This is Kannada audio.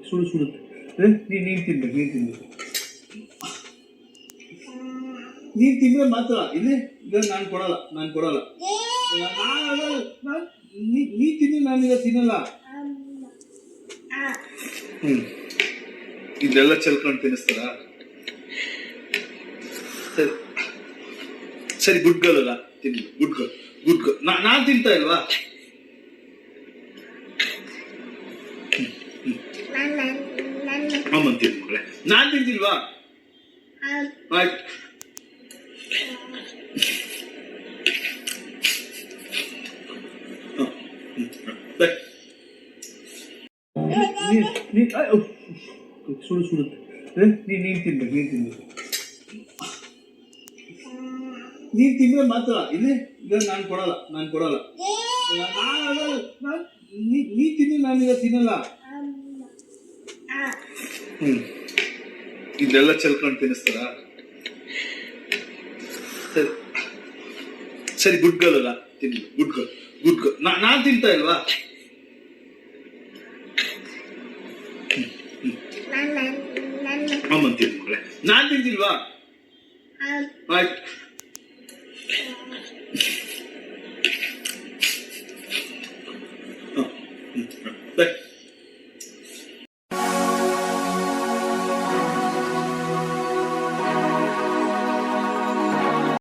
ಸುಡು ಸುಡುತ್ತೆ. ನೀರು ತಿನ್ಬೇಕು, ನೀರು ತಿನ್ಬೇಕು. ನೀರು ತಿಂದ್ರೆ ಮಾತ್ರ ಇಲ್ಲಿ ಈಗ ನಾನು ಕೊಡಲ್ಲ. ನೀರು ತಿನ್ನಿ, ನಾನೀಗ ತಿನ್ನಲ್ಲ. ಇದೆಲ್ಲ ಚೆಲ್ಕೊಂಡು ತಿನ್ನಿಸ್ತಾರ? ಸರಿ ಸರಿ, ಗುಡ್ ಗರ್ಲ್ ಅಲ್ಲ, ತಿನ್ನಿ. Good girl. ನಾನ್ ತಿಂತಾ ಇಲ್ವಾ? ಅಮ್ಮನ್ ತಿನ್ ಮಗಳೇ. ನಾನ್ ತಿಂತಿಲ್ವಾ? ಆಯ್ತು. ಸುಡು ಸುಡುತ್ತೆ. ನೀರು ತಿನ್ಬೇಕು, ನೀರು ತಿನ್ಬೇಕು. ನೀರು ತಿಂದ್ರೆ ಮಾತ್ರ ಇಲ್ಲಿ ಈಗ ನಾನು ಕೊಡಲ್ಲ. ನೀರು ತಿನ್ನಿ, ನಾನೀಗ ತಿನ್ನಲ್ಲ. ಇದೆಲ್ಲ ಚೆಲ್ಕೊಂಡು ತಿನ್ನಿಸ್ತಾರ? ಸರಿ ಸರಿ, ಗುಡ್ ಗರ್ಲ್ ಅಲ್ಲ, ತಿನ್ನಿ. Good girl. ನಾನ್ ತಿಂತಾ ಇಲ್ವಾ? ಅಮ್ಮನ್ ತಿನ್ ಮಗಳೇ. ನಾನ್ ತಿಂತಿಲ್ವಾ? ಆಯ್ತು.